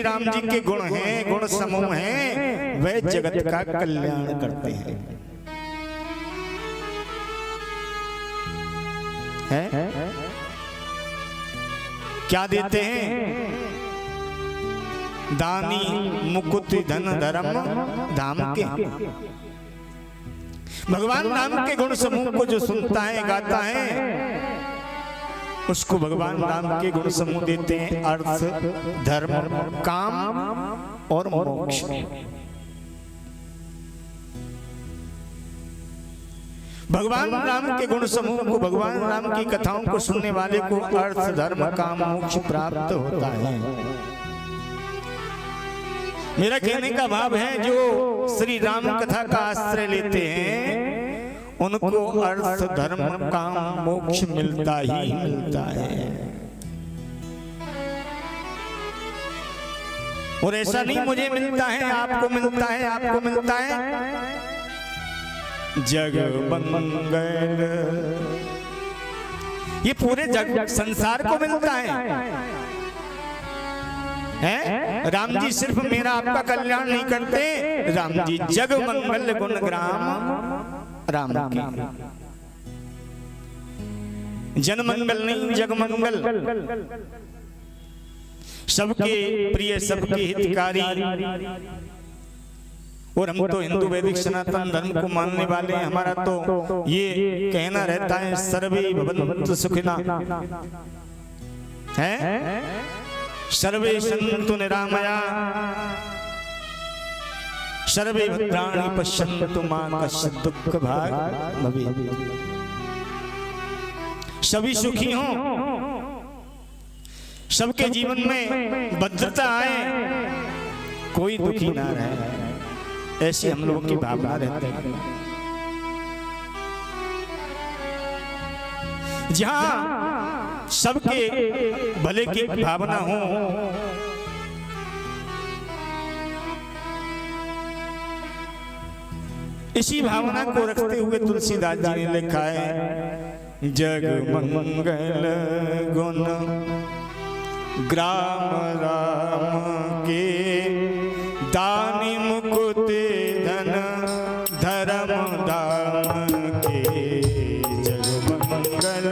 राम जी के गुण हैं, गुण समूह हैं, वे जगत का कल्याण करते हैं। क्या देते हैं? दानी मुकुट धन धर्म धाम के। भगवान राम के गुण समूह को जो सुनता है, गाता है, उसको भगवान राम के गुण समूह देते हैं अर्थ, धर्म, काम और मोक्ष। भगवान राम के गुण समूह को, भगवान राम की कथाओं को सुनने वाले को अर्थ, धर्म, काम, मोक्ष प्राप्त होता है। मेरा कहने का भाव है, जो श्री राम कथा का आश्रय लेते हैं उनको अर्थ, धर्म, काम, मोक्ष मिलता ही मिलता है। और ऐसा नहीं मुझे मिलता है, आपको मिलता है, आपको मिलता है। जग मंगल, ये पूरे जग संसार को मिलता है। राम जी सिर्फ मेरा आपका कल्याण नहीं करते, राम जी जग मंगल गुण ग्राम राम की। जन मंगल नहीं, जग मंगल, सबके प्रिय, सबके हितकारी। और हम तो हिंदू वैदिक सनातन धर्म को मानने वाले हैं। हमारा तो ये कहना रहता है, सर्वे भवन्तु सुखिनः, है सर्वे सन्तु निरामया, सर्वे भद्राणि पश्यन्तु मा कश्चित् दुःख भाग् भवेत्। सभी सुखी हों, सबके जीवन में भद्रता आए, कोई दुखी ना रहे, ऐसी हम लोगों की भावना रहती है। जहां सबके भले की भावना हो, इसी भावना को रखते हुए तुलसीदास जी ने लिखा है, जग मंगल गुण ग्राम राम के, दानी मुकुट धन धर्म धाम के। जग मंगल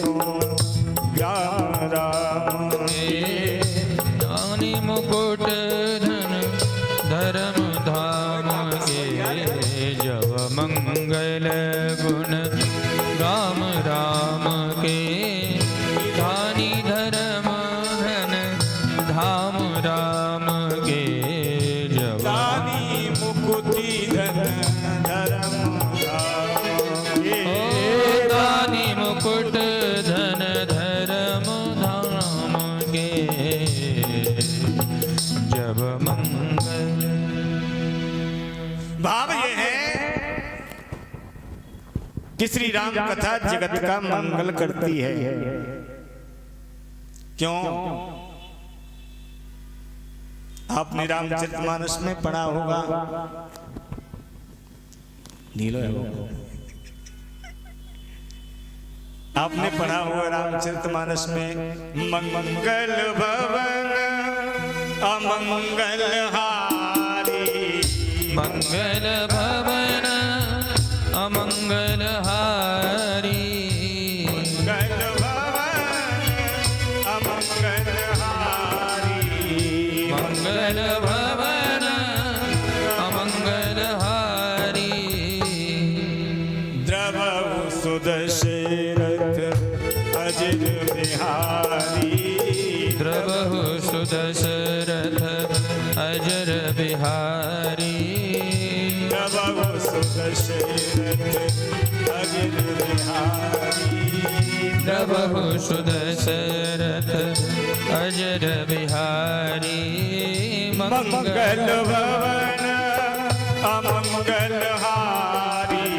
गुण ग्राम राम के, दानी मुकुट धन धर्म धाम के। जग मंगल गुण राम राम के, दानी धर्म धन धाम राम के। दानी मुकुति धन धर्म धाम के, दानी मुकुट धन धर्म धाम के। जब मंगल, भाव ये है कि श्री राम कथा जगत का मंगल करती है। क्यों? आपने रामचरितमानस में पढ़ा होगा, नीलो है वो, आपने पढ़ा होगा रामचरितमानस में, मंगल भवन अमंगल हारी। मंगल भवन अमंगल हारी। मंगल भवन अमंगल हारी। मंगल भवन अमंगल हारी। द्रवहु सुदशरथ अजिर बिहारी। द्रवहु सुदशरथ अजर बिहारी। द्रवहु सुदशरथ अजिर बिहारी। द्रवहु सुदशरथ अजर बिहारी। मंगल भवन अमंगल हारी।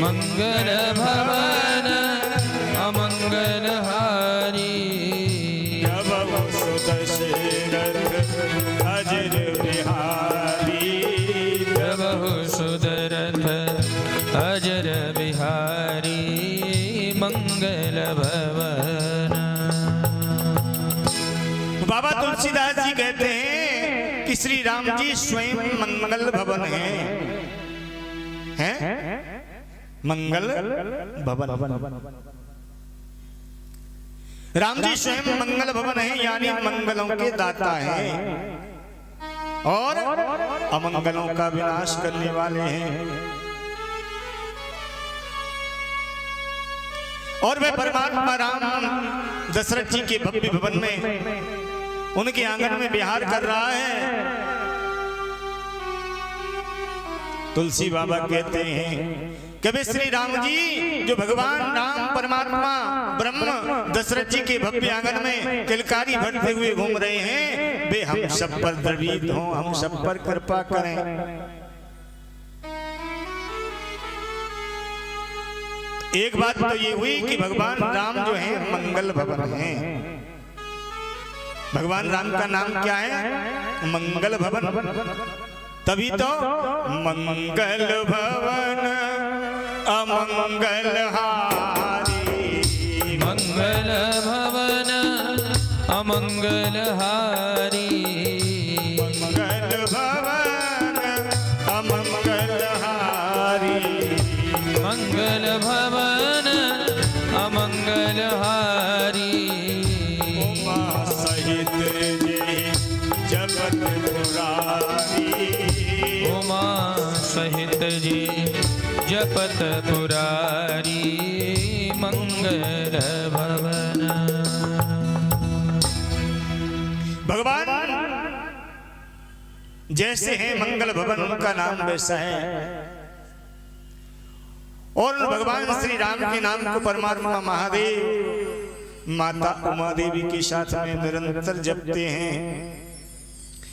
मंगल भवन अमंगल हारी। द्रवहु सुदशरथ अजिर बिहारी। द्रवहु सुदशरथ अजर बिहारी। मंगल भवन। बाबा तुलसीदास जी कहते हैं, श्री राम जी स्वयं मंगल भवन हैं, मंगल भवन। राम जी स्वयं मंगल भवन है, यानी मंगलों के दाता हैं और अमंगलों का विनाश करने वाले हैं। और वे परमात्मा राम दशरथ जी के भव्य भवन में उनके आंगन में विहार कर रहा है। तुलसी बाबा कहते हैं कभी श्री राम जी जो भगवान राम परमात्मा ब्रह्म दशरथ जी के भव्य आंगन में किलकारी भरते हुए घूम रहे हैं, वे हम सब पर द्रवित हों, हम सब पर कृपा करें। एक बात तो ये हुई कि भगवान राम जो है मंगल भवन है। भगवान राम का नाम क्या है? मंगल भवन। तभी तो मंगल भवन अमंगल हारी, मंगल भवन अमंगल हारी, मंगल भवन अमंगल हारी, मंगल भवन अमंगल हारी। उमा सहित जपत पुरारी, उमा सहित जी जपत पुरारी, मंगल भवन। भगवान जैसे हैं मंगल भवन, उनका नाम वैसा है। और भगवान श्री राम के नाम को परमात्मा महादेव माता उमा देवी के साथ में निरंतर जपते हैं,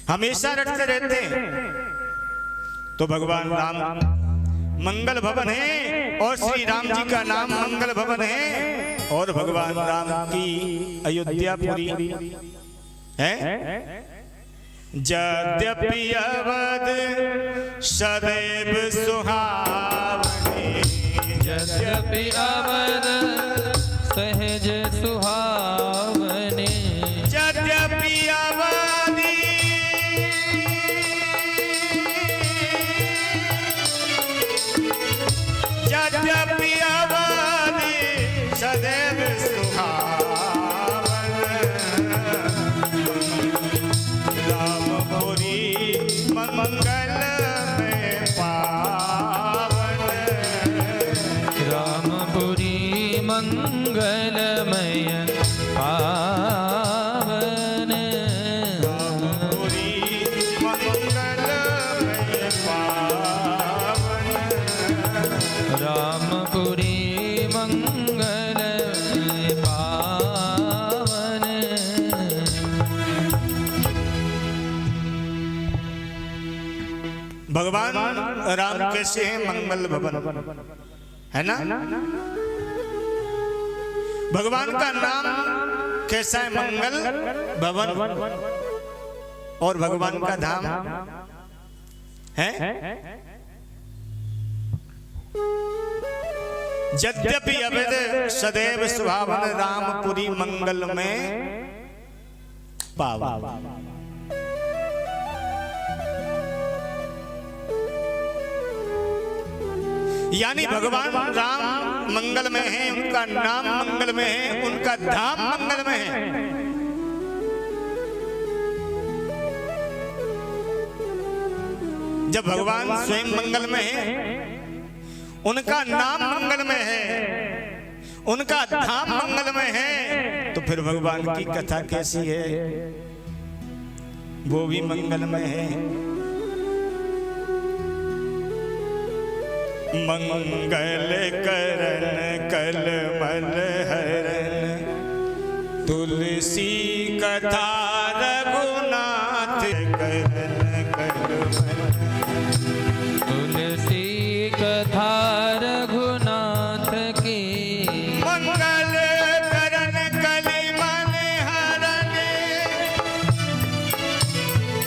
हमेशा रटते रहते हैं। तो भगवान राम मंगल भवन है और श्री राम जी का नाम मंगल भवन है। और भगवान राम की अयोध्यापुरी है। यद्यपि अवध सदैव सुहावनी, यद्यपि अवध सहज सुहावने, यद्यपि अवधि यद्यपि अवधि सदैव सुहावन, रामपुरी मंगल में पावन, रामपुरी मंगलमय पावन, रामपुरी मंगल में पावन, रामपुरी मंगलमय पावन। भगवान राम कैसे हैं? मंगल भवन है ना। भगवान का नाम कैसा है? मंगल भवन। और भगवान का धाम है। यद्यपि अवध सदैव सुहावन, रामपुरी मंगल में पावन। यानी भगवान राम मंगल में है, उनका नाम मंगल में है, उनका धाम मंगल में है। जब भगवान स्वयं मंगल में है, उनका नाम मंगल में है, उनका धाम मंगल में है, तो फिर भगवान की कथा कैसी है? वो भी मंगल में है। मंगल करण कलमल हरण, तुलसी कथा रघुनाथ करण कलमल, तुलसी कथा रघुनाथ की, मंगल करण कलमल हरण,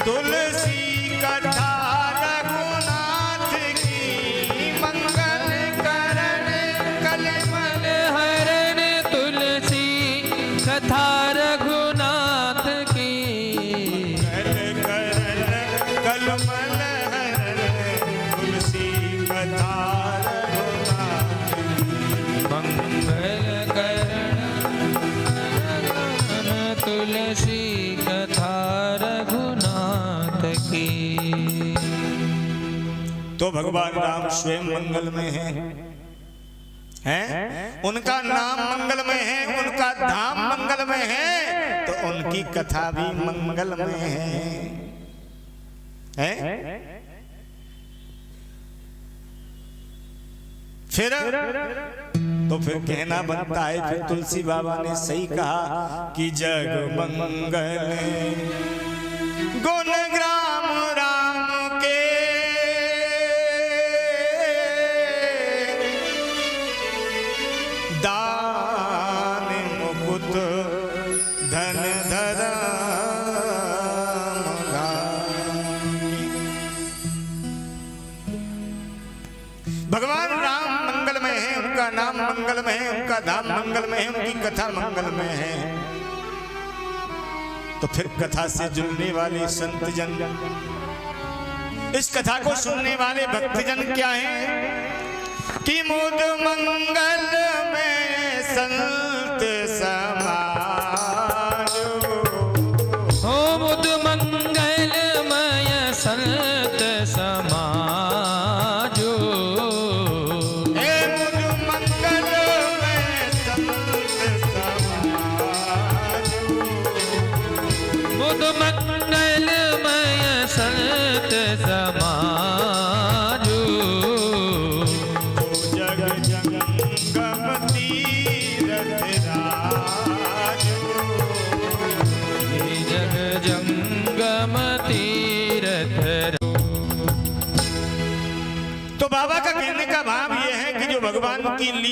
तुलसी कथा रघुनाथ की, मंगल करण कलमल हरण तुलसी कथा रघुनाथ की, करण कमल तुलसी कथा रघुनाथ मंगल करण तुलसी कथा रघुनाथ की। तो भगवान राम स्वयं मंगल में हैं? उनका नाम मंगलमय है, उनका धाम मंगलमय है, तो उनकी कथा भी मंगलमय है? फिर कहना बनता है, फिर तुलसी बाबा ने सही कहा कि जग मंगल गुण ग्राम राम के दान मुकुट धन भगवान राम मंगलमय है, उनका नाम मंगलमय है, उनका धाम मंगलमय है, उनकी कथा मंगलमय है। तो फिर कथा से जुड़ने वाले संत जन, इस कथा को सुनने वाले भक्तजन क्या हैं कि मुद मंगल में संत समाज हो मुद मंगलमय संत समाज मंगलमय संत समाज जग जंगम तीरथ राजो जग जंगम तीरथ। तो बाबा का कहने का भाव यह है कि जो भगवान की